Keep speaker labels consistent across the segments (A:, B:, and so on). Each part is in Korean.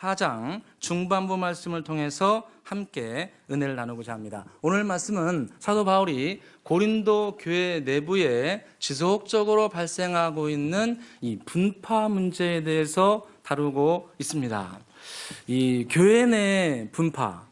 A: 4장 중반부 말씀을 통해서 함께 은혜를 나누고자 합니다. 오늘 말씀은 사도 바울이 고린도 교회 내부에 지속적으로 발생하고 있는 이 분파 문제에 대해서 다루고 있습니다. 이 교회 내 분파,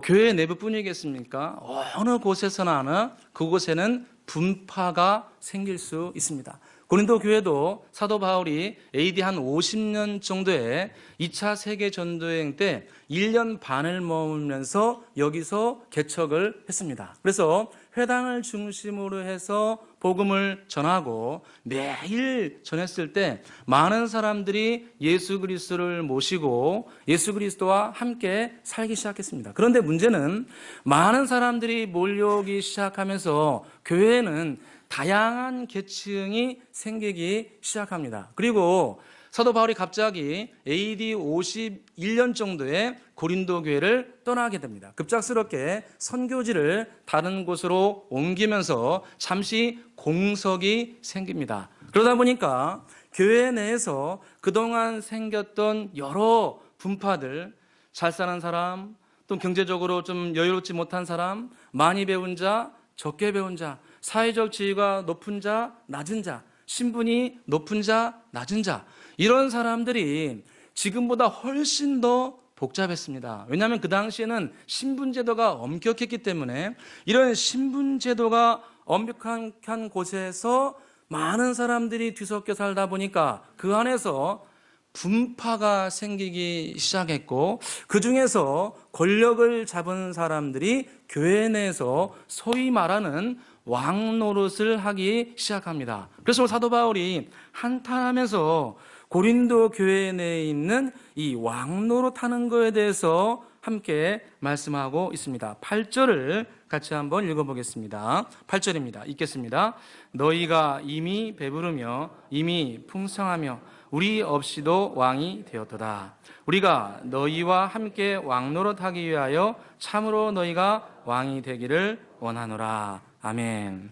A: 교회 내부뿐이겠습니까? 어느 곳에서나 하나 그곳에는 분파가 생길 수 있습니다. 고린도 교회도 사도 바울이 AD 한 50년 정도에 2차 세계 전도여행 때 1년 반을 머물면서 여기서 개척을 했습니다. 그래서 회당을 중심으로 해서 복음을 전하고 매일 전했을 때 많은 사람들이 예수 그리스도를 모시고 예수 그리스도와 함께 살기 시작했습니다. 그런데 문제는 많은 사람들이 몰려오기 시작하면서 교회에는 다양한 계층이 생기기 시작합니다. 그리고 사도 바울이 갑자기 AD 51년 정도에 고린도 교회를 떠나게 됩니다. 급작스럽게 선교지를 다른 곳으로 옮기면서 잠시 공석이 생깁니다. 그러다 보니까 교회 내에서 그동안 생겼던 여러 분파들, 잘 사는 사람, 또 경제적으로 좀 여유롭지 못한 사람, 많이 배운 자, 적게 배운 자, 사회적 지위가 높은 자, 낮은 자, 신분이 높은 자, 낮은 자, 이런 사람들이 지금보다 훨씬 더 복잡했습니다. 왜냐하면 그 당시에는 신분제도가 엄격했기 때문에 이런 신분제도가 엄격한 곳에서 많은 사람들이 뒤섞여 살다 보니까 그 안에서 분파가 생기기 시작했고, 그 중에서 권력을 잡은 사람들이 교회 내에서 소위 말하는 왕 노릇을 하기 시작합니다. 그래서 사도 바울이 한탄하면서 고린도 교회 내에 있는 이 왕 노릇하는 것에 대해서 함께 말씀하고 있습니다. 8절을 같이 한번 읽어보겠습니다. 8절입니다. 읽겠습니다. 너희가 이미 배부르며 이미 풍성하며 우리 없이도 왕이 되었도다. 우리가 너희와 함께 왕 노릇하기 위하여 참으로 너희가 왕이 되기를 원하노라. 아멘.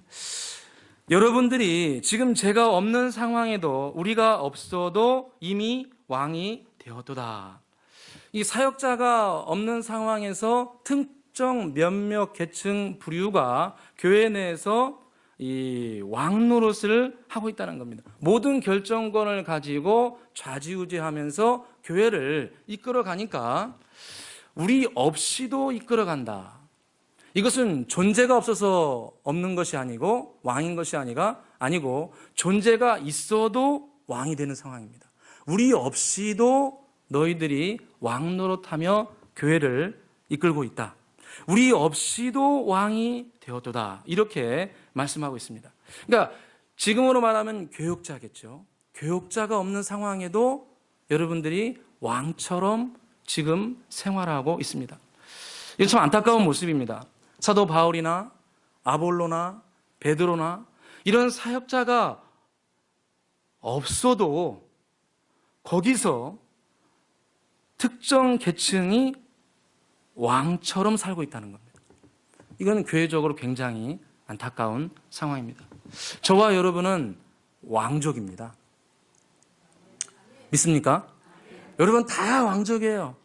A: 여러분들이 지금 제가 없는 상황에도 우리가 없어도 이미 왕이 되었도다. 이 사역자가 없는 상황에서 특정 몇몇 계층 부류가 교회 내에서 이 왕 노릇을 하고 있다는 겁니다. 모든 결정권을 가지고 좌지우지하면서 교회를 이끌어가니까 우리 없이도 이끌어간다. 이것은 존재가 없어서 없는 것이 아니고 왕인 것이 아니고 존재가 있어도 왕이 되는 상황입니다. 우리 없이도 너희들이 왕 노릇하며 교회를 이끌고 있다. 우리 없이도 왕이 되었도다. 이렇게 말씀하고 있습니다. 그러니까 지금으로 말하면 교역자겠죠. 교역자가 없는 상황에도 여러분들이 왕처럼 지금 생활하고 있습니다. 이건 참 안타까운 모습입니다. 사도 바울이나 아볼로나 베드로나 이런 사역자가 없어도 거기서 특정 계층이 왕처럼 살고 있다는 겁니다. 이건 교회적으로 굉장히 안타까운 상황입니다. 저와 여러분은 왕족입니다. 믿습니까? 여러분 다 왕족이에요.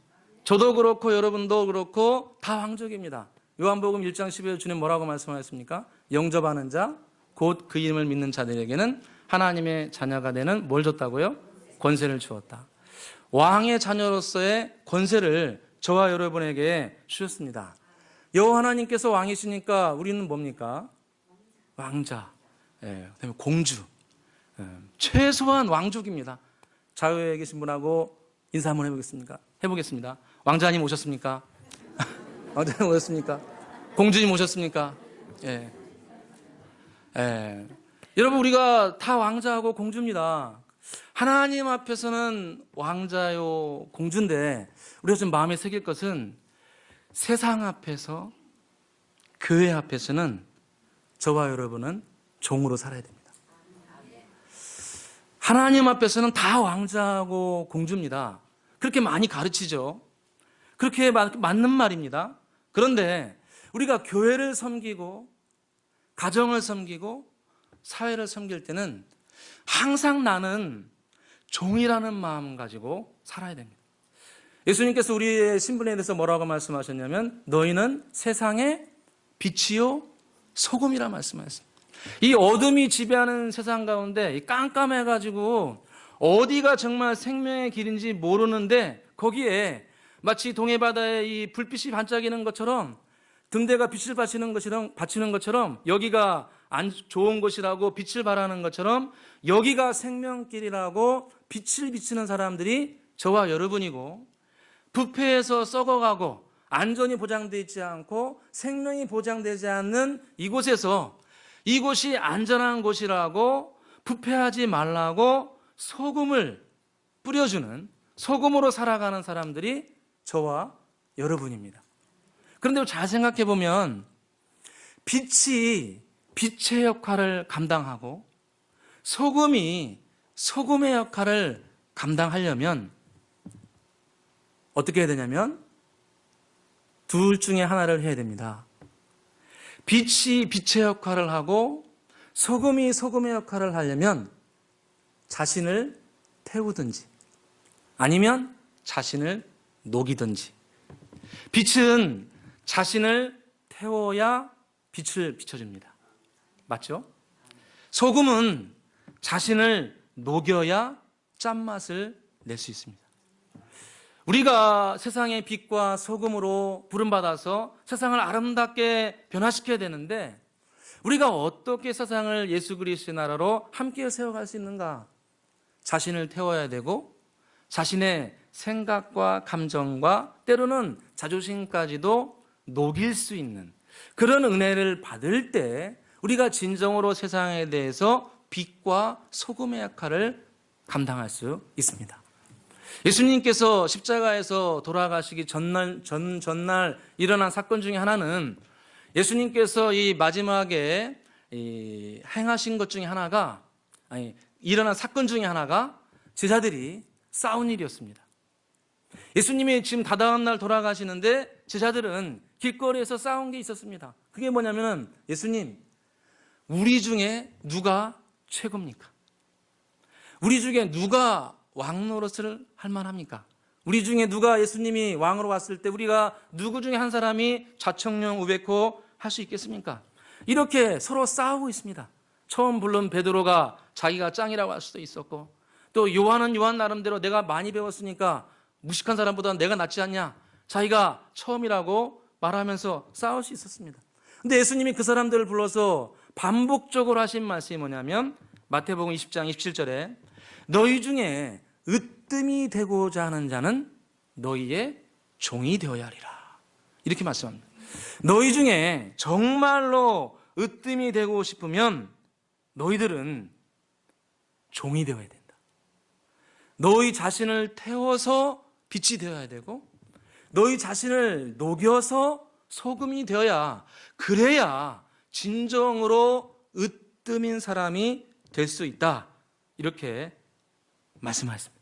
A: 저도 그렇고 여러분도 그렇고 다 왕족입니다. 요한복음 1장 12절 주님 뭐라고 말씀하셨습니까? 영접하는 자, 곧 그 이름을 믿는 자들에게는 하나님의 자녀가 되는 뭘 줬다고요? 권세를 주었다. 왕의 자녀로서의 권세를 저와 여러분에게 주셨습니다. 여호와 하나님께서 왕이시니까 우리는 뭡니까? 왕자, 그다음에 공주, 최소한 왕족입니다. 자유에 계신 분하고 인사 한번 해보겠습니다. 왕자님 오셨습니까? 왕자님 오셨습니까? 공주님 오셨습니까? 여러분 우리가 다 왕자하고 공주입니다. 하나님 앞에서는 왕자요 공주인데 우리가 좀 마음에 새길 것은 세상 앞에서 교회 앞에서는 저와 여러분은 종으로 살아야 됩니다. 하나님 앞에서는 다 왕자하고 공주입니다. 그렇게 많이 가르치죠. 그렇게 맞는 말입니다. 그런데 우리가 교회를 섬기고 가정을 섬기고 사회를 섬길 때는 항상 나는 종이라는 마음 가지고 살아야 됩니다. 예수님께서 우리의 신분에 대해서 뭐라고 말씀하셨냐면 너희는 세상의 빛이요 소금이라 말씀하셨습니다. 이 어둠이 지배하는 세상 가운데 깜깜해가지고 어디가 정말 생명의 길인지 모르는데 거기에 마치 동해바다에 이 불빛이 반짝이는 것처럼 등대가 빛을 바치는 것처럼 여기가 안 좋은 곳이라고 빛을 발하는 것처럼 여기가 생명길이라고 빛을 비치는 사람들이 저와 여러분이고, 부패해서 썩어가고 안전이 보장되어 있지 않고 생명이 보장되지 않는 이곳에서 이곳이 안전한 곳이라고 부패하지 말라고 소금을 뿌려주는, 소금으로 살아가는 사람들이 저와 여러분입니다. 그런데 잘 생각해 보면 빛이 빛의 역할을 감당하고 소금이 소금의 역할을 감당하려면 어떻게 해야 되냐면 둘 중에 하나를 해야 됩니다. 빛이 빛의 역할을 하고 소금이 소금의 역할을 하려면 자신을 태우든지 아니면 자신을 녹이든지. 빛은 자신을 태워야 빛을 비춰줍니다. 맞죠? 소금은 자신을 녹여야 짠맛을 낼 수 있습니다. 우리가 세상의 빛과 소금으로 부름받아서 세상을 아름답게 변화시켜야 되는데 우리가 어떻게 세상을 예수 그리스도의 나라로 함께 세워갈 수 있는가? 자신을 태워야 되고 자신의 생각과 감정과 때로는 자존심까지도 녹일 수 있는 그런 은혜를 받을 때 우리가 진정으로 세상에 대해서 빛과 소금의 역할을 감당할 수 있습니다. 예수님께서 십자가에서 돌아가시기 전날 일어난 사건 중에 하나는 예수님께서 이 마지막에 행하신 것 중에 하나가 일어난 사건 중에 하나가 제자들이 싸운 일이었습니다. 예수님이 지금 다다음 날 돌아가시는데 제자들은 길거리에서 싸운 게 있었습니다. 그게 뭐냐면 예수님, 우리 중에 누가 최고입니까? 우리 중에 누가 왕 노릇을 할 만합니까? 우리 중에 누가 예수님이 왕으로 왔을 때 우리가 누구 중에 한 사람이 좌청룡 우베코 할 수 있겠습니까? 이렇게 서로 싸우고 있습니다. 처음 부른 베드로가 자기가 짱이라고 할 수도 있었고 또 요한은 요한 나름대로 내가 많이 배웠으니까 무식한 사람보다 내가 낫지 않냐, 자기가 처음이라고 말하면서 싸울 수 있었습니다. 근데 예수님이 그 사람들을 불러서 반복적으로 하신 말씀이 뭐냐면 마태복음 20장 27절에 너희 중에 으뜸이 되고자 하는 자는 너희의 종이 되어야 하리라, 이렇게 말씀합니다. 너희 중에 정말로 으뜸이 되고 싶으면 너희들은 종이 되어야 된다. 너희 자신을 태워서 빛이 되어야 되고 너희 자신을 녹여서 소금이 되어야, 그래야 진정으로 으뜸인 사람이 될 수 있다, 이렇게 말씀하셨습니다.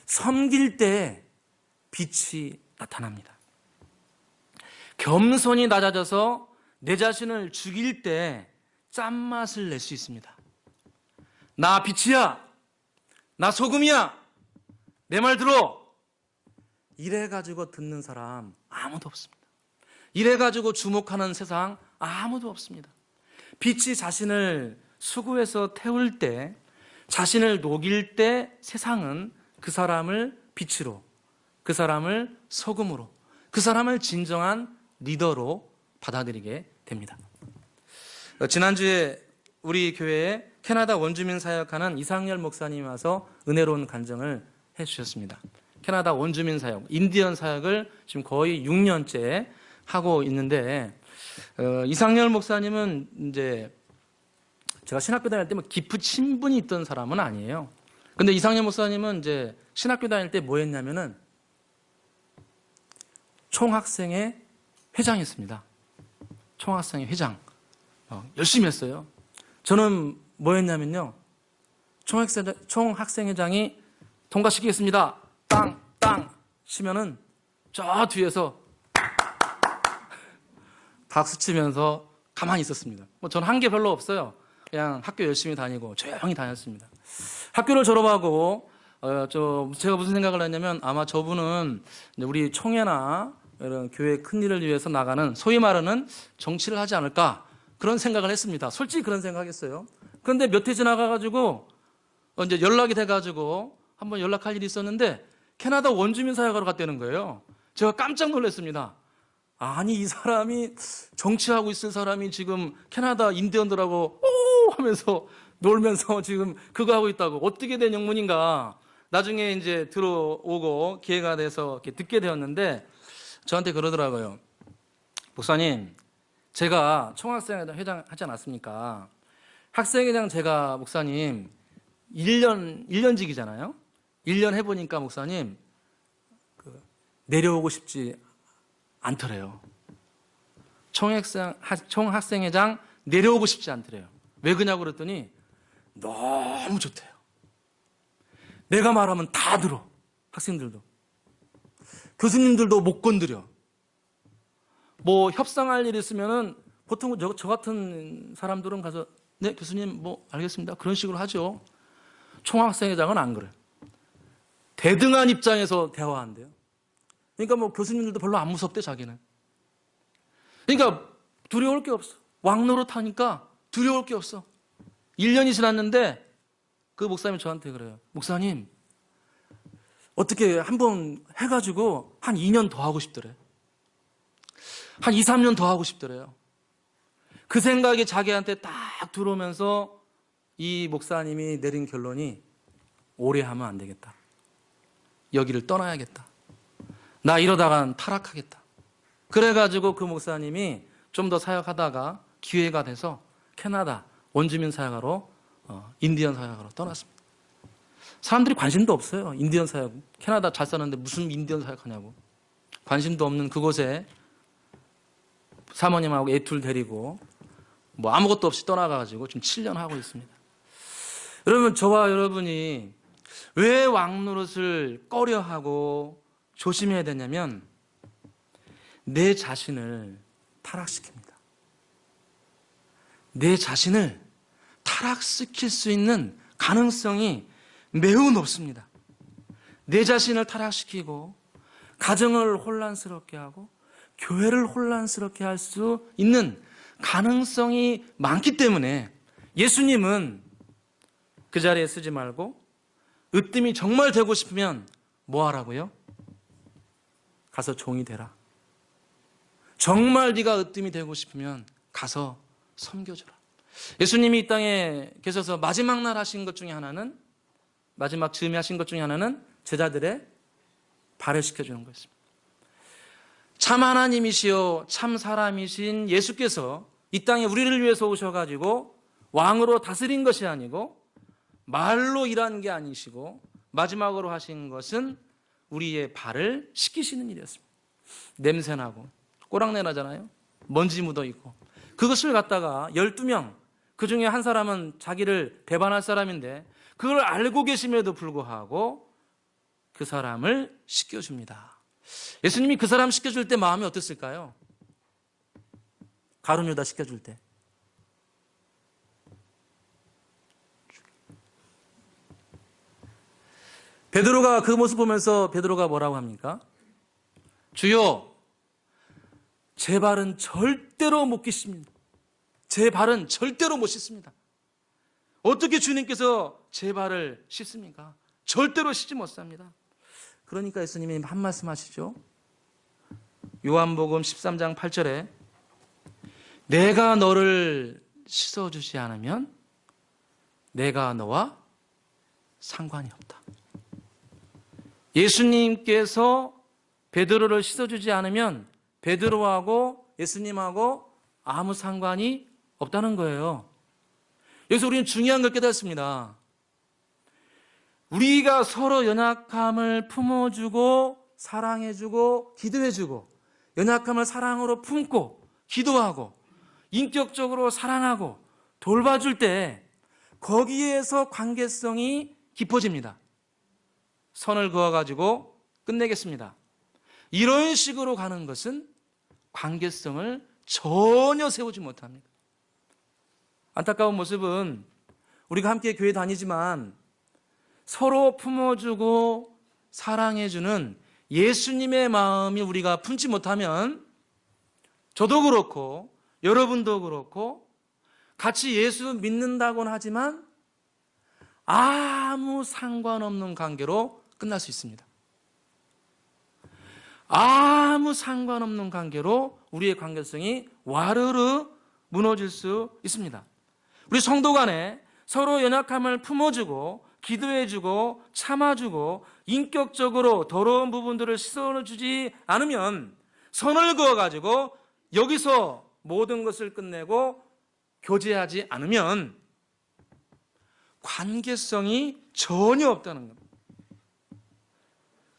A: 섬길 때 빛이 나타납니다. 겸손히 낮아져서 내 자신을 죽일 때 짠맛을 낼 수 있습니다. 나 빛이야, 나 소금이야, 내 말 들어, 이래가지고 듣는 사람 아무도 없습니다. 이래가지고 주목하는 세상 아무도 없습니다. 빛이 자신을 수구해서 태울 때, 자신을 녹일 때 세상은 그 사람을 빛으로, 그 사람을 소금으로, 그 사람을 진정한 리더로 받아들이게 됩니다. 지난주에 우리 교회에 캐나다 원주민 사역하는 이상열 목사님이 와서 은혜로운 간증을 해주셨습니다. 캐나다 원주민 사역, 인디언 사역을 지금 거의 6년째 하고 있는데, 이상열 목사님은 이제 제가 신학교 다닐 때 뭐 깊은 친분이 있던 사람은 아니에요. 근데 이상열 목사님은 이제 신학교 다닐 때 뭐 했냐면은 총학생회 회장이었습니다. 총학생회 회장. 열심히 했어요. 저는 뭐 했냐면요, 총학생회장이 통과시키겠습니다, 땅, 땅 치면은 저 뒤에서 박수 치면서 가만히 있었습니다. 뭐 저는 한 게 별로 없어요. 그냥 학교 열심히 다니고 조용히 다녔습니다. 학교를 졸업하고 제가 무슨 생각을 했냐면 아마 저분은 이제 우리 총회나 이런 교회 큰 일을 위해서 나가는 소위 말하는 정치를 하지 않을까 그런 생각을 했습니다. 솔직히 그런 생각했어요. 그런데 몇 해 지나가가지고 이제 연락이 돼가지고 한번 연락할 일이 있었는데 캐나다 원주민 사역하러 갔다는 거예요. 제가 깜짝 놀랐습니다. 아니 이 사람이 정치하고 있을 사람이 지금 캐나다 인디언들하고 오 하면서 놀면서 지금 그거 하고 있다고 어떻게 된 영문인가 나중에 이제 들어오고 기회가 돼서 이렇게 듣게 되었는데 저한테 그러더라고요. 목사님, 제가 총학생회장 하지 않았습니까? 학생회장 제가 목사님 1년직이잖아요. 1년 해보니까 목사님 내려오고 싶지 않더래요. 총학생회장 내려오고 싶지 않더래요. 왜 그냐고 그랬더니 너무 좋대요. 내가 말하면 다 들어. 학생들도. 교수님들도 못 건드려. 뭐 협상할 일 있으면은 보통 저 같은 사람들은 가서 네 교수님 뭐 알겠습니다. 그런 식으로 하죠. 총학생회장은 안 그래. 대등한 입장에서 대화한대요. 그러니까 뭐 교수님들도 별로 안 무섭대 자기는. 그러니까 두려울 게 없어. 왕노릇 하니까 두려울 게 없어. 1년이 지났는데 그 목사님이 저한테 그래요. 목사님 어떻게 한번 해가지고 한 2년 더 하고 싶더래. 한 2, 3년 더 하고 싶더래요. 그 생각이 자기한테 딱 들어오면서 이 목사님이 내린 결론이 오래 하면 안 되겠다. 여기를 떠나야겠다. 나 이러다간 타락하겠다. 그래가지고 그 목사님이 좀 더 사역하다가 기회가 돼서 캐나다 원주민 사역하러 인디언 사역하러 떠났습니다. 사람들이 관심도 없어요. 인디언 사역. 캐나다 잘 사는데 무슨 인디언 사역하냐고. 관심도 없는 그곳에 사모님하고 애둘 데리고 뭐 아무것도 없이 떠나가지고 지금 7년 하고 있습니다. 여러분, 저와 여러분이 왜 왕노릇을 꺼려하고 조심해야 되냐면 내 자신을 타락시킵니다. 내 자신을 타락시킬 수 있는 가능성이 매우 높습니다. 내 자신을 타락시키고 가정을 혼란스럽게 하고 교회를 혼란스럽게 할 수 있는 가능성이 많기 때문에 예수님은 그 자리에 쓰지 말고 으뜸이 정말 되고 싶으면 뭐 하라고요? 가서 종이 되라. 정말 네가 으뜸이 되고 싶으면 가서 섬겨주라. 예수님이 이 땅에 계셔서 마지막 날 하신 것 중에 하나는 마지막 즈음에 하신 것 중에 하나는 제자들의 발을 씻겨주는 거였습니다. 참 하나님이시요 참 사람이신 예수께서 이 땅에 우리를 위해서 오셔가지고 왕으로 다스린 것이 아니고 말로 일한 게 아니시고 마지막으로 하신 것은 우리의 발을 씻기시는 일이었습니다. 냄새나고 꼬랑내 나잖아요. 먼지 묻어있고 그것을 갖다가 12명 그 중에 한 사람은 자기를 배반할 사람인데 그걸 알고 계심에도 불구하고 그 사람을 씻겨줍니다. 예수님이 그 사람 씻겨줄 때 마음이 어땠을까요? 가룟 유다 씻겨줄 때 베드로가 그 모습 보면서 베드로가 뭐라고 합니까? 주여, 제 발은 절대로 못 씻습니다. 제 발은 절대로 못 씻습니다. 어떻게 주님께서 제 발을 씻습니까? 절대로 씻지 못합니다. 그러니까 예수님이 한 말씀 하시죠. 요한복음 13장 8절에 내가 너를 씻어주지 않으면 내가 너와 상관이 없다. 예수님께서 베드로를 씻어주지 않으면 베드로하고 예수님하고 아무 상관이 없다는 거예요. 여기서 우리는 중요한 걸 깨닫습니다. 우리가 서로 연약함을 품어주고 사랑해주고 기도해주고 연약함을 사랑으로 품고 기도하고 인격적으로 사랑하고 돌봐줄 때 거기에서 관계성이 깊어집니다. 선을 그어가지고 끝내겠습니다. 이런 식으로 가는 것은 관계성을 전혀 세우지 못합니다. 안타까운 모습은 우리가 함께 교회 다니지만 서로 품어주고 사랑해주는 예수님의 마음이 우리가 품지 못하면 저도 그렇고 여러분도 그렇고 같이 예수 믿는다고는 하지만 아무 상관없는 관계로 끝날 수 있습니다. 아무 상관없는 관계로 우리의 관계성이 와르르 무너질 수 있습니다. 우리 성도 간에 서로 연약함을 품어주고 기도해주고 참아주고 인격적으로 더러운 부분들을 씻어주지 않으면 선을 그어가지고 여기서 모든 것을 끝내고 교제하지 않으면 관계성이 전혀 없다는 겁니다.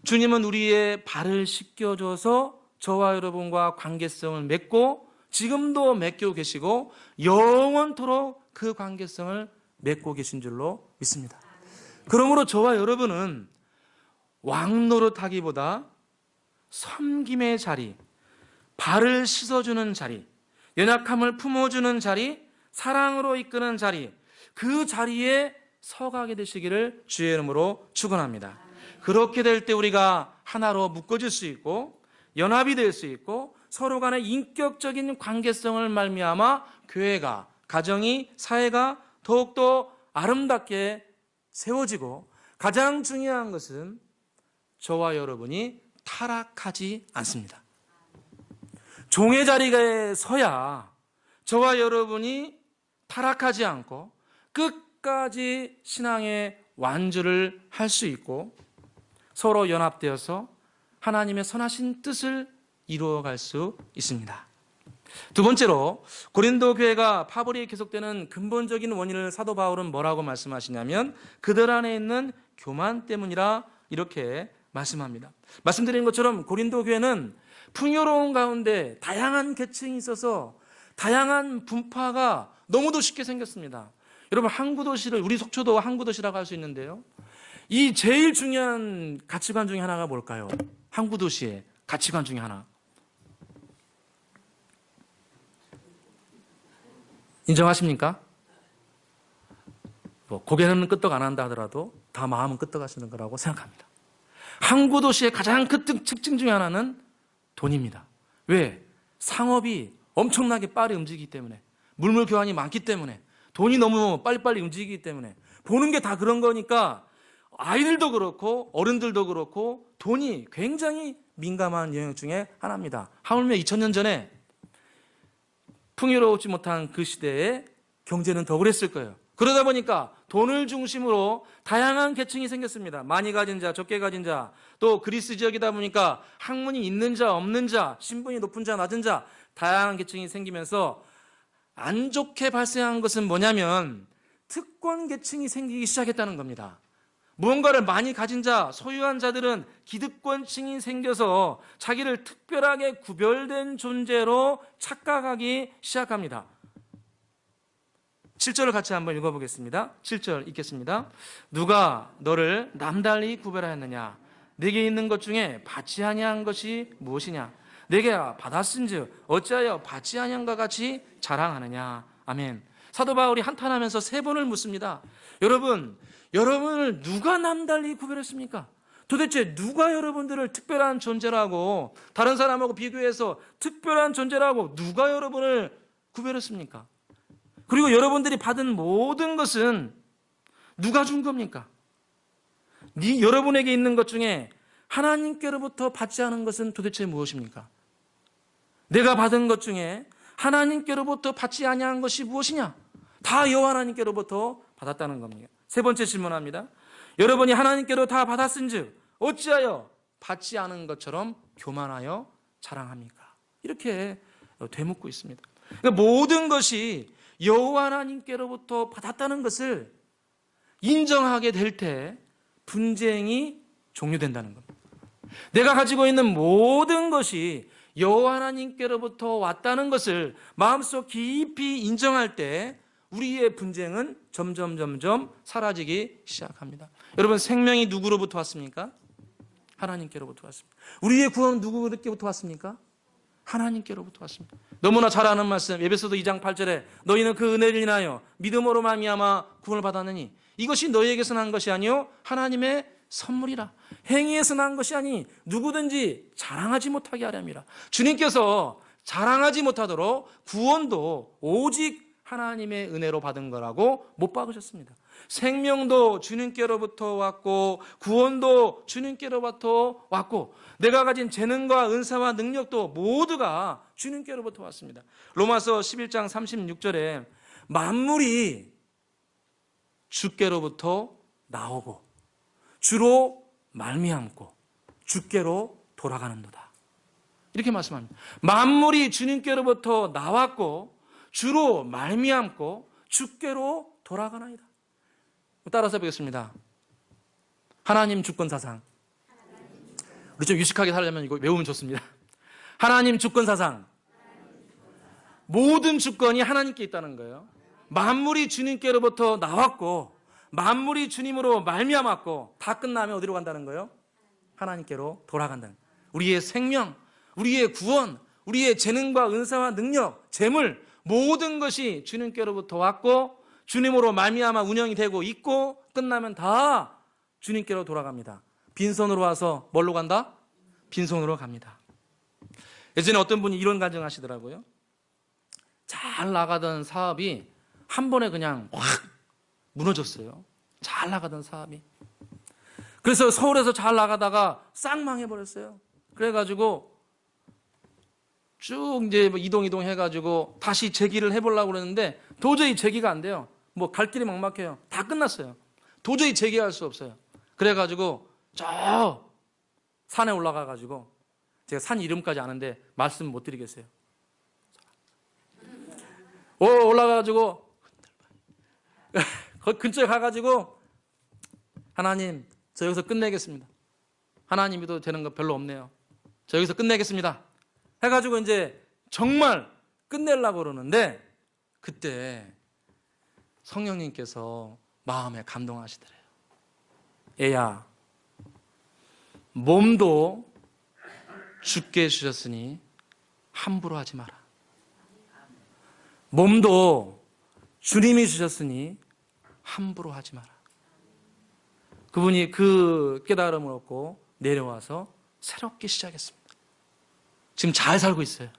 A: 주님은 우리의 발을 씻겨줘서 저와 여러분과 관계성을 맺고 지금도 맺고 계시고 영원토록 그 관계성을 맺고 계신 줄로 믿습니다. 그러므로 저와 여러분은 왕노릇하기보다 섬김의 자리, 발을 씻어주는 자리, 연약함을 품어주는 자리, 사랑으로 이끄는 자리, 그 자리에 서가게 되시기를 주의 이름으로 축원합니다. 그렇게 될 때 우리가 하나로 묶어질 수 있고 연합이 될 수 있고 서로 간의 인격적인 관계성을 말미암아 교회가, 가정이, 사회가 더욱더 아름답게 세워지고 가장 중요한 것은 저와 여러분이 타락하지 않습니다. 종의 자리에 서야 저와 여러분이 타락하지 않고 끝까지 신앙의 완주를 할 수 있고 서로 연합되어서 하나님의 선하신 뜻을 이루어갈 수 있습니다. 두 번째로 고린도 교회가 파벌이 계속되는 근본적인 원인을 사도 바울은 뭐라고 말씀하시냐면 그들 안에 있는 교만 때문이라 이렇게 말씀합니다. 말씀드린 것처럼 고린도 교회는 풍요로운 가운데 다양한 계층이 있어서 다양한 분파가 너무도 쉽게 생겼습니다. 여러분 항구도시를 우리 속초도 항구도시라고 할 수 있는데요. 이 제일 중요한 가치관 중에 하나가 뭘까요? 항구도시의 가치관 중에 하나. 인정하십니까? 고개는 끄떡 안 한다 하더라도 다 마음은 끄떡 하시는 거라고 생각합니다. 항구도시의 가장 큰 특징 중에 하나는 돈입니다. 왜? 상업이 엄청나게 빠르게 움직이기 때문에 물물 교환이 많기 때문에 돈이 너무 빨리빨리 움직이기 때문에 보는 게 다 그런 거니까 아이들도 그렇고 어른들도 그렇고 돈이 굉장히 민감한 영역 중에 하나입니다. 하물며 2000년 전에 풍요롭지 못한 그 시대에 경제는 더 그랬을 거예요. 그러다 보니까 돈을 중심으로 다양한 계층이 생겼습니다. 많이 가진 자, 적게 가진 자, 또 그리스 지역이다 보니까 학문이 있는 자, 없는 자, 신분이 높은 자, 낮은 자, 다양한 계층이 생기면서 안 좋게 발생한 것은 뭐냐면 특권 계층이 생기기 시작했다는 겁니다. 무언가를 많이 가진 자, 소유한 자들은 기득권층이 생겨서 자기를 특별하게 구별된 존재로 착각하기 시작합니다. 7절을 같이 한번 읽어보겠습니다. 7절 읽겠습니다. 누가 너를 남달리 구별하였느냐? 내게 있는 것 중에 받지 아니한 것이 무엇이냐? 내게 받았은즉 어찌하여 받지 아니한과 같이 자랑하느냐? 아멘. 사도 바울이 한탄하면서 세 번을 묻습니다. 여러분을 누가 남달리 구별했습니까? 도대체 누가 여러분들을 특별한 존재라고 다른 사람하고 비교해서 특별한 존재라고 누가 여러분을 구별했습니까? 그리고 여러분들이 받은 모든 것은 누가 준 겁니까? 여러분에게 있는 것 중에 하나님께로부터 받지 않은 것은 도대체 무엇입니까? 내가 받은 것 중에 하나님께로부터 받지 아니한 것이 무엇이냐? 다 여호와 하나님께로부터 받았다는 겁니다. 세 번째 질문합니다. 여러분이 하나님께로 다 받았은즉 어찌하여 받지 않은 것처럼 교만하여 자랑합니까? 이렇게 되묻고 있습니다. 그러니까 모든 것이 여호와 하나님께로부터 받았다는 것을 인정하게 될 때 분쟁이 종료된다는 겁니다. 내가 가지고 있는 모든 것이 여호와 하나님께로부터 왔다는 것을 마음속 깊이 인정할 때 우리의 분쟁은 점점 사라지기 시작합니다. 여러분 생명이 누구로부터 왔습니까? 하나님께로부터 왔습니다. 우리의 구원은 누구로부터 왔습니까? 하나님께로부터 왔습니다. 너무나 잘 아는 말씀 에베소서 2장 8절에 너희는 그 은혜를 인하여 믿음으로 말미암아 구원을 받았느니 이것이 너희에게서 난 것이 아니요 하나님의 선물이라. 행위에서 난 것이 아니 누구든지 자랑하지 못하게 하렵니다. 주님께서 자랑하지 못하도록 구원도 오직 하나님의 은혜로 받은 거라고 못 박으셨습니다. 생명도 주님께로부터 왔고 구원도 주님께로부터 왔고 내가 가진 재능과 은사와 능력도 모두가 주님께로부터 왔습니다. 로마서 11장 36절에 만물이 주께로부터 나오고 주로 말미암고 주께로 돌아가는도다. 이렇게 말씀합니다. 만물이 주님께로부터 나왔고 주로 말미암고 주께로 돌아가나이다. 따라서 보겠습니다. 하나님 주권 사상. 우리 좀 유식하게 살려면 이거 외우면 좋습니다. 하나님 주권 사상. 모든 주권이 하나님께 있다는 거예요. 만물이 주님께로부터 나왔고 만물이 주님으로 말미암았고 다 끝나면 어디로 간다는 거예요? 하나님께로 돌아간다는 거예요. 우리의 생명, 우리의 구원, 우리의 재능과 은사와 능력, 재물 모든 것이 주님께로부터 왔고 주님으로 말미암아 운영이 되고 있고 끝나면 다 주님께로 돌아갑니다. 빈손으로 와서 뭘로 간다? 빈손으로 갑니다. 예전에 어떤 분이 이런 가정하시더라고요. 잘 나가던 사업이 한 번에 그냥 확 무너졌어요. 잘 나가던 사업이. 그래서 서울에서 잘 나가다가 싹 망해버렸어요. 그래가지고 쭉 이제 이동해가지고 다시 재기를 해보려고 그러는데 도저히 재기가 안 돼요. 뭐 갈 길이 막막해요. 다 끝났어요. 도저히 재기할 수 없어요. 그래가지고 저 산에 올라가가지고 제가 산 이름까지 아는데 말씀 못 드리겠어요. 올라가가지고 그 근처에 가가지고 하나님 저 여기서 끝내겠습니다. 하나님이도 되는 거 별로 없네요. 저 여기서 끝내겠습니다. 해가지고 이제 정말 끝내려고 그러는데 그때 성령님께서 마음에 감동하시더래요. 애야, 몸도 주께 주셨으니 함부로 하지 마라. 몸도 주님이 주셨으니 함부로 하지 마라. 그분이 그 깨달음을 얻고 내려와서 새롭게 시작했습니다. 지금 잘 살고 있어요.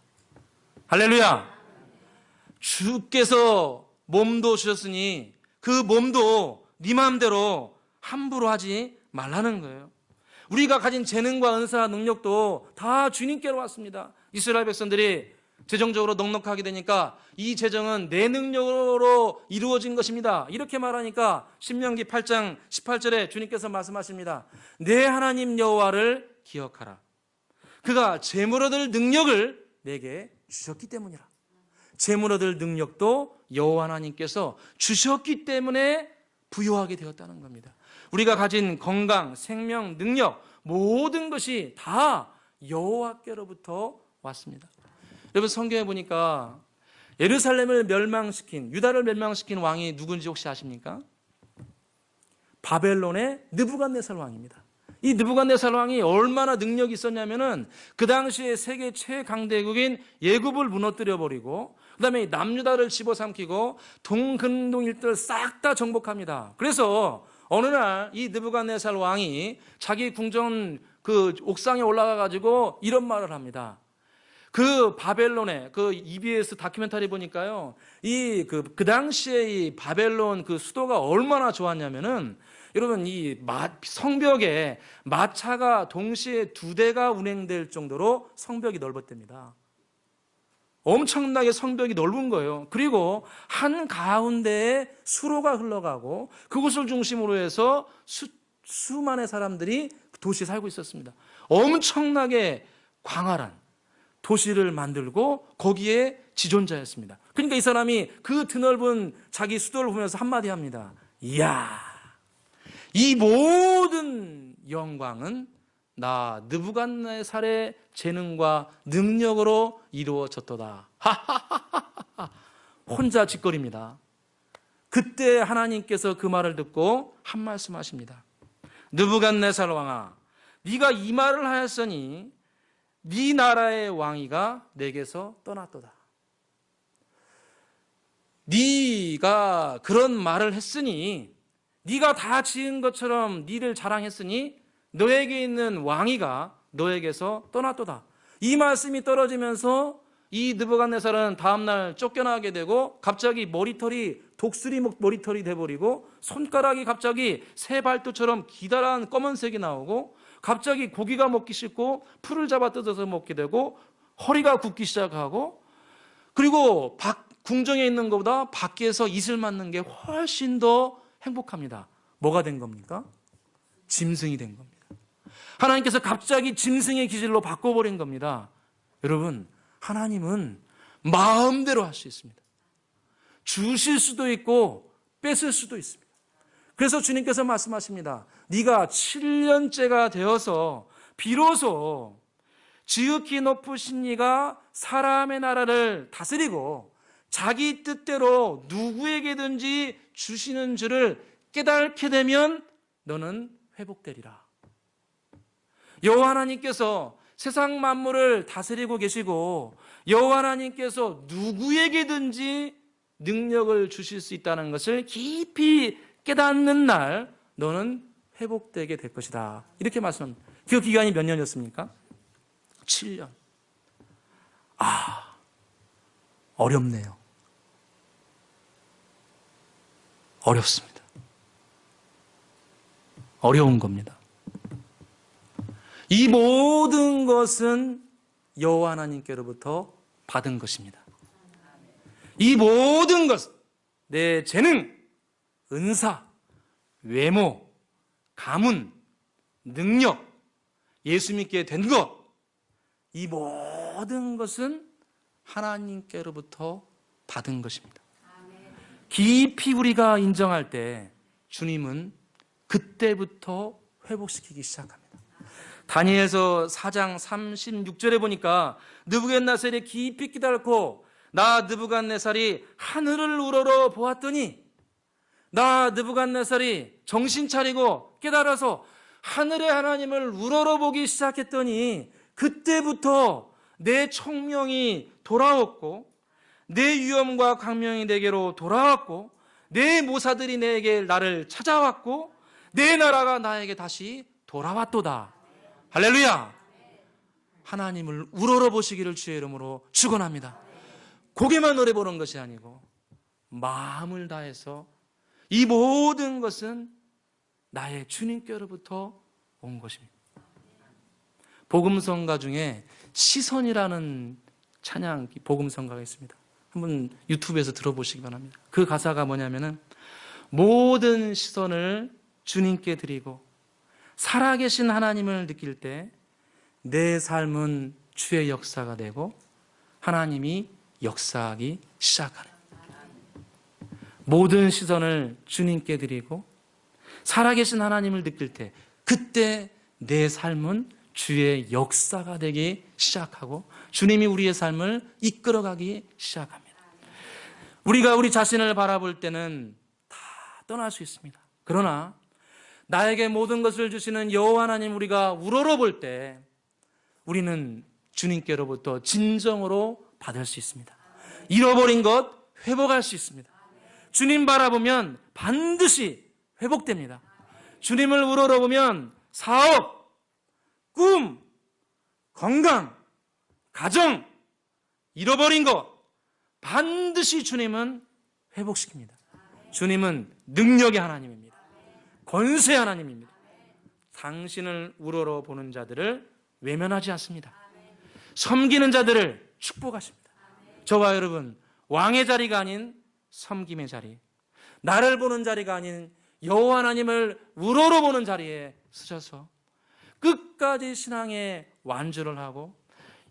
A: 할렐루야. 주께서 몸도 주셨으니 그 몸도 네 마음대로 함부로 하지 말라는 거예요. 우리가 가진 재능과 은사와 능력도 다 주님께로 왔습니다. 이스라엘 백성들이 재정적으로 넉넉하게 되니까 이 재정은 내 능력으로 이루어진 것입니다. 이렇게 말하니까 신명기 8장 18절에 주님께서 말씀하십니다. 내 하나님 여호와를 기억하라. 그가 재물 얻을 능력을 내게 주셨기 때문이라. 재물 얻을 능력도 여호와 하나님께서 주셨기 때문에 부여하게 되었다는 겁니다. 우리가 가진 건강, 생명, 능력 모든 것이 다 여호와께로부터 왔습니다. 여러분 성경에 보니까 예루살렘을 멸망시킨, 유다를 멸망시킨 왕이 누군지 혹시 아십니까? 바벨론의 느부갓네살 왕입니다. 이 느부갓네살 왕이 얼마나 능력이 있었냐면은 그 당시에 세계 최강대국인 예굽을 무너뜨려 버리고 그다음에 남유다를 집어삼키고 동근동 일대를 싹 다 정복합니다. 그래서 어느 날 이 느부갓네살 왕이 자기 궁전 그 옥상에 올라가 가지고 이런 말을 합니다. 그 바벨론의 그 EBS 다큐멘터리 보니까요, 그 당시에 이 바벨론 그 수도가 얼마나 좋았냐면은 여러분 이 성벽에 마차가 동시에 2대가 운행될 정도로 성벽이 넓었답니다. 엄청나게 성벽이 넓은 거예요. 그리고 한 가운데에 수로가 흘러가고 그곳을 중심으로 해서 수많은 사람들이 도시에 살고 있었습니다. 엄청나게 광활한 도시를 만들고 거기에 지존자였습니다. 그러니까 이 사람이 그 드넓은 자기 수도를 보면서 한마디 합니다. 이야, 이 모든 영광은 나 느부갓네살의 재능과 능력으로 이루어졌도다. 혼자 짓거립니다. 그때 하나님께서 그 말을 듣고 한 말씀 하십니다. 느부갓네살 왕아, 네가 이 말을 하였으니 네 나라의 왕위가 내게서 떠났도다. 네가 그런 말을 했으니 네가 다 지은 것처럼 네를 자랑했으니 너에게 있는 왕위가 너에게서 떠났도다. 이 말씀이 떨어지면서 이 느부갓네살은 다음날 쫓겨나게 되고 갑자기 머리털이 독수리 머리털이 돼버리고 손가락이 갑자기 새 발톱처럼 기다란 검은색이 나오고 갑자기 고기가 먹기 싫고 풀을 잡아 뜯어서 먹게 되고 허리가 굽기 시작하고 그리고 궁정에 있는 것보다 밖에서 이슬 맞는 게 훨씬 더 행복합니다. 뭐가 된 겁니까? 짐승이 된 겁니다. 하나님께서 갑자기 짐승의 기질로 바꿔버린 겁니다. 여러분, 하나님은 마음대로 할 수 있습니다. 주실 수도 있고 뺏을 수도 있습니다. 그래서 주님께서 말씀하십니다. 네가 7년째가 되어서 비로소 지극히 높으신 이가 사람의 나라를 다스리고 자기 뜻대로 누구에게든지 주시는 줄을 깨닫게 되면 너는 회복되리라. 여호와 하나님께서 세상 만물을 다스리고 계시고 여호와 하나님께서 누구에게든지 능력을 주실 수 있다는 것을 깊이 깨닫는 날 너는 회복되게 될 것이다. 이렇게 말씀합니다. 그 기간이 몇 년이었습니까? 7년. 어렵네요. 어렵습니다. 어려운 겁니다. 이 모든 것은 여호와 하나님께로부터 받은 것입니다. 이 모든 것, 내 재능, 은사, 외모, 가문, 능력, 예수 믿게 된 것, 이 모든 것은 하나님께로부터 받은 것입니다. 깊이 우리가 인정할 때 주님은 그때부터 회복시키기 시작합니다. 다니엘서 4장 36절에 보니까 느부갓네살이 깊이 깨닫고 나 느부갓네살이 하늘을 우러러 보았더니 나 느부갓네살이 정신 차리고 깨달아서 하늘의 하나님을 우러러 보기 시작했더니 그때부터 내 총명이 돌아왔고 내 위엄과 광명이 내게로 돌아왔고 내 모사들이 내게 나를 찾아왔고 내 나라가 나에게 다시 돌아왔도다. 할렐루야. 하나님을 우러러 보시기를 주의 이름으로 축원합니다. 고개만 노래 보는 것이 아니고 마음을 다해서 이 모든 것은 나의 주님께로부터 온 것입니다. 복음성가 중에 시선이라는 찬양 복음성가가 있습니다. 한번 유튜브에서 들어보시기 바랍니다. 그 가사가 뭐냐면은 모든 시선을 주님께 드리고 살아계신 하나님을 느낄 때 내 삶은 주의 역사가 되고 하나님이 역사하기 시작하는 모든 시선을 주님께 드리고 살아계신 하나님을 느낄 때 그때 내 삶은 주의 역사가 되기 시작하고 주님이 우리의 삶을 이끌어가기 시작합니다. 우리가 우리 자신을 바라볼 때는 다 떠날 수 있습니다. 그러나 나에게 모든 것을 주시는 여호와 하나님 우리가 우러러 볼 때 우리는 주님께로부터 진정으로 받을 수 있습니다. 잃어버린 것 회복할 수 있습니다. 주님 바라보면 반드시 회복됩니다. 주님을 우러러보면 사업, 꿈, 건강, 가정, 잃어버린 것 반드시 주님은 회복시킵니다. 주님은 능력의 하나님입니다. 권세의 하나님입니다. 당신을 우러러보는 자들을 외면하지 않습니다. 섬기는 자들을 축복하십니다. 저와 여러분, 왕의 자리가 아닌 섬김의 자리, 나를 보는 자리가 아닌 여호와 하나님을 우러러보는 자리에 서셔서 끝까지 신앙의 완주를 하고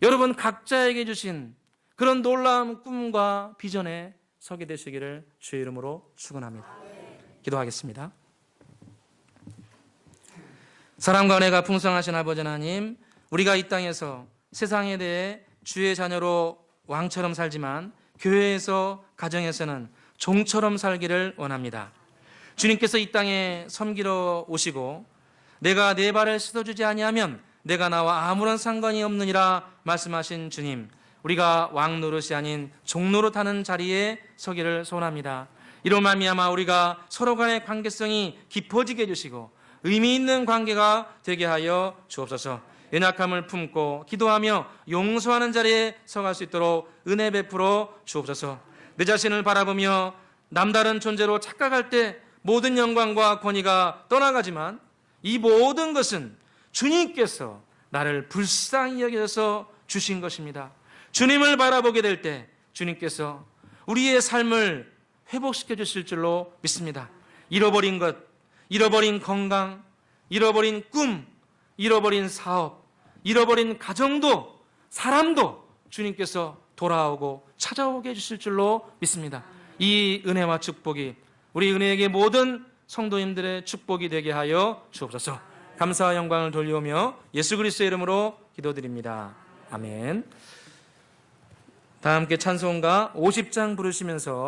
A: 여러분 각자에게 주신 그런 놀라운 꿈과 비전에 서게 되시기를 주의 이름으로 축원합니다. 기도하겠습니다. 사랑과 은혜가 풍성하신 아버지 하나님, 우리가 이 땅에서 세상에 대해 주의 자녀로 왕처럼 살지만 교회에서 가정에서는 종처럼 살기를 원합니다. 주님께서 이 땅에 섬기러 오시고 내가 내 발을 씻어주지 아니하면 내가 나와 아무런 상관이 없느니라 말씀하신 주님, 우리가 왕 노릇이 아닌 종 노릇하는 자리에 서기를 소원합니다. 이로 말미암아 우리가 서로 간의 관계성이 깊어지게 해주시고 의미 있는 관계가 되게 하여 주옵소서. 연약함을 품고 기도하며 용서하는 자리에 서갈 수 있도록 은혜 베풀어 주옵소서. 내 자신을 바라보며 남다른 존재로 착각할 때 모든 영광과 권위가 떠나가지만 이 모든 것은 주님께서 나를 불쌍히 여겨서 주신 것입니다. 주님을 바라보게 될 때 주님께서 우리의 삶을 회복시켜 주실 줄로 믿습니다. 잃어버린 것, 잃어버린 건강, 잃어버린 꿈, 잃어버린 사업, 잃어버린 가정도 사람도 주님께서 돌아오고 찾아오게 해주실 줄로 믿습니다. 이 은혜와 축복이 우리 은혜에게 모든 성도님들의 축복이 되게 하여 주옵소서. 감사와 영광을 돌려오며 예수 그리스도의 이름으로 기도드립니다. 아멘. 다 함께 찬송가 50장 부르시면서